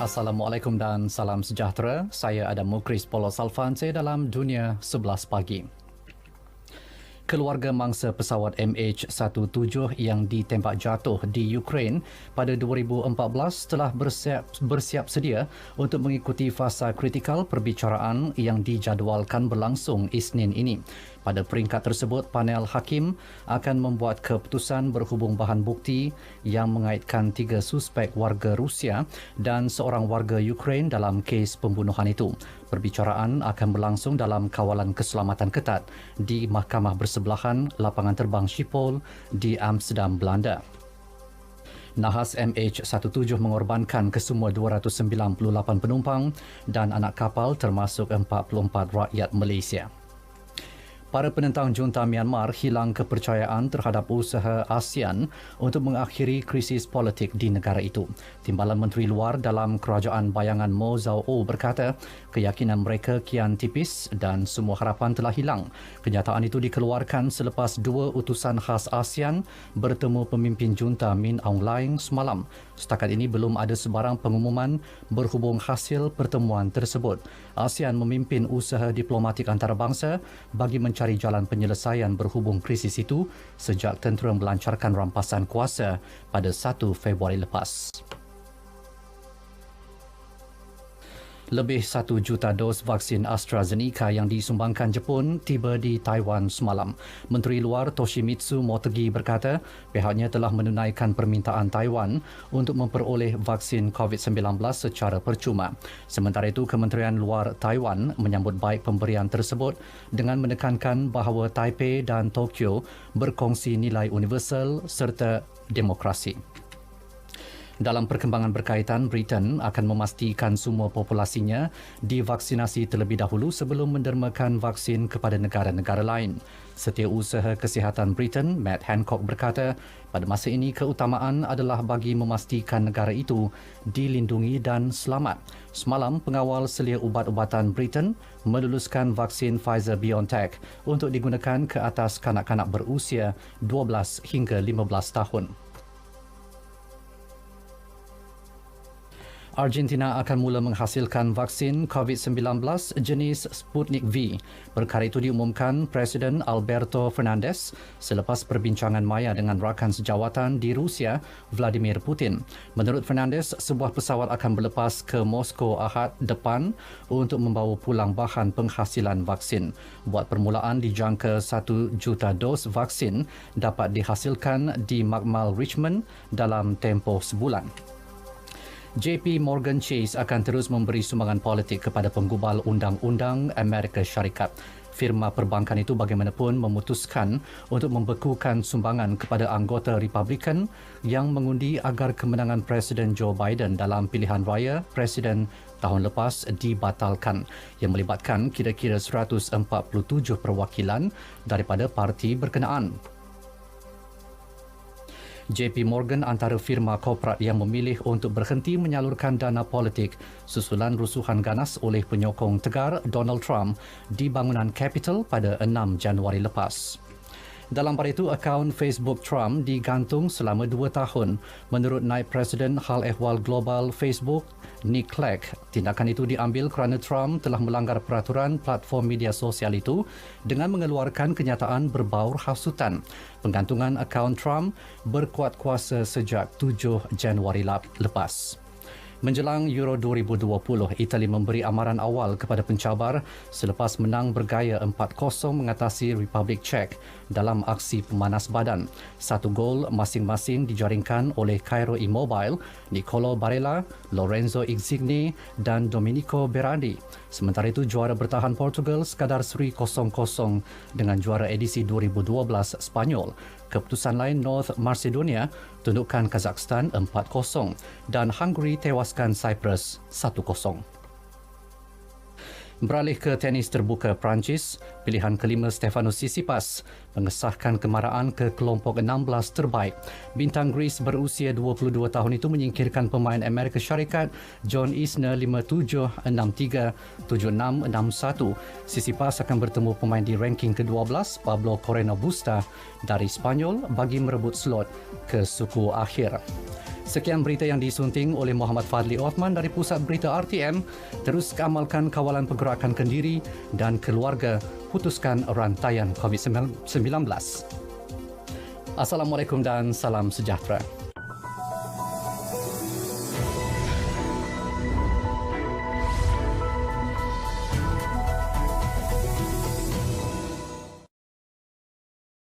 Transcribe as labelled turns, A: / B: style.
A: Assalamualaikum dan salam sejahtera. Saya Adam Mukris Polos Alfance dalam Dunia 11 Pagi. Keluarga mangsa pesawat MH17 yang ditembak jatuh di Ukraine pada 2014 telah bersiap sedia untuk mengikuti fasa kritikal perbicaraan yang dijadualkan berlangsung Isnin ini. Pada peringkat tersebut, panel hakim akan membuat keputusan berhubung bahan bukti yang mengaitkan 3 suspek warga Rusia dan seorang warga Ukraine dalam kes pembunuhan itu. Perbicaraan akan berlangsung dalam kawalan keselamatan ketat di mahkamah bersebelahan lapangan terbang Schiphol di Amsterdam, Belanda. Nahas MH17 mengorbankan kesemua 298 penumpang dan anak kapal termasuk 44 rakyat Malaysia. Para penentang junta Myanmar hilang kepercayaan terhadap usaha ASEAN untuk mengakhiri krisis politik di negara itu. Timbalan Menteri Luar dalam Kerajaan Bayangan Mo Zau-o berkata, keyakinan mereka kian tipis dan semua harapan telah hilang. Kenyataan itu dikeluarkan selepas 2 utusan khas ASEAN bertemu pemimpin junta Min Aung Hlaing semalam. Setakat ini belum ada sebarang pengumuman berhubung hasil pertemuan tersebut. ASEAN memimpin usaha diplomatik antarabangsa bagi mencari jalan penyelesaian berhubung krisis itu sejak tentera melancarkan rampasan kuasa pada 1 Februari lepas. Lebih 1 juta dos vaksin AstraZeneca yang disumbangkan Jepun tiba di Taiwan semalam. Menteri Luar Toshimitsu Motegi berkata pihaknya telah menunaikan permintaan Taiwan untuk memperoleh vaksin COVID-19 secara percuma. Sementara itu, Kementerian Luar Taiwan menyambut baik pemberian tersebut dengan menekankan bahawa Taipei dan Tokyo berkongsi nilai universal serta demokrasi. Dalam perkembangan berkaitan, Britain akan memastikan semua populasinya divaksinasi terlebih dahulu sebelum mendermakan vaksin kepada negara-negara lain. Setiausaha Kesihatan Britain, Matt Hancock berkata, pada masa ini keutamaan adalah bagi memastikan negara itu dilindungi dan selamat. Semalam, pengawal selia ubat-ubatan Britain meluluskan vaksin Pfizer-BioNTech untuk digunakan ke atas kanak-kanak berusia 12 hingga 15 tahun. Argentina akan mula menghasilkan vaksin COVID-19 jenis Sputnik V. Perkara itu diumumkan Presiden Alberto Fernandez selepas perbincangan maya dengan rakan sejawatan di Rusia, Vladimir Putin. Menurut Fernandez, sebuah pesawat akan berlepas ke Moskow Ahad depan untuk membawa pulang bahan penghasilan vaksin. Buat permulaan, dijangka 1 juta dos vaksin dapat dihasilkan di Makmal Richmond dalam tempoh sebulan. JP Morgan Chase akan terus memberi sumbangan politik kepada penggubal Undang-Undang Amerika Syarikat. Firma perbankan itu bagaimanapun memutuskan untuk membekukan sumbangan kepada anggota Republikan yang mengundi agar kemenangan Presiden Joe Biden dalam pilihan raya Presiden tahun lepas dibatalkan, yang melibatkan kira-kira 147 perwakilan daripada parti berkenaan. JP Morgan antara firma korporat yang memilih untuk berhenti menyalurkan dana politik susulan rusuhan ganas oleh penyokong tegar Donald Trump di bangunan Capitol pada 6 Januari lepas. Dalam pada itu, akaun Facebook Trump digantung selama 2 tahun. Menurut Naib Presiden Hal Ehwal Global Facebook, Nick Clegg, tindakan itu diambil kerana Trump telah melanggar peraturan platform media sosial itu dengan mengeluarkan kenyataan berbaur hasutan. Penggantungan akaun Trump berkuat kuasa sejak 7 Januari lepas. Menjelang Euro 2020, Itali memberi amaran awal kepada pencabar selepas menang bergaya 4-0 mengatasi Republik Czech dalam aksi pemanas badan. 1 gol masing-masing dijaringkan oleh Cairo Immobile, Nicolo Barella, Lorenzo Insigne dan Domenico Berardi. Sementara itu, juara bertahan Portugal sekadar seri 0-0 dengan juara edisi 2012 Spanyol. Keputusan lain, North Macedonia tundukkan Kazakhstan 4-0 dan Hungary tewaskan Cyprus 1-0. Beralih ke tenis terbuka Perancis, pilihan kelima Stefanos Tsitsipas mengesahkan kemarahan ke kelompok 16 terbaik. Bintang Greece berusia 22 tahun itu menyingkirkan pemain Amerika Syarikat John Isner 5-7, 6-3, 7-6, 6-1. Tsitsipas akan bertemu pemain di ranking ke-12 Pablo Carreño Busta dari Spanyol bagi merebut slot ke suku akhir. Sekian berita yang disunting oleh Muhammad Fadli Othman dari Pusat Berita RTM. Terus amalkan kawalan pergerakan kendiri dan keluarga, putuskan rantaian COVID-19. Assalamualaikum dan salam sejahtera.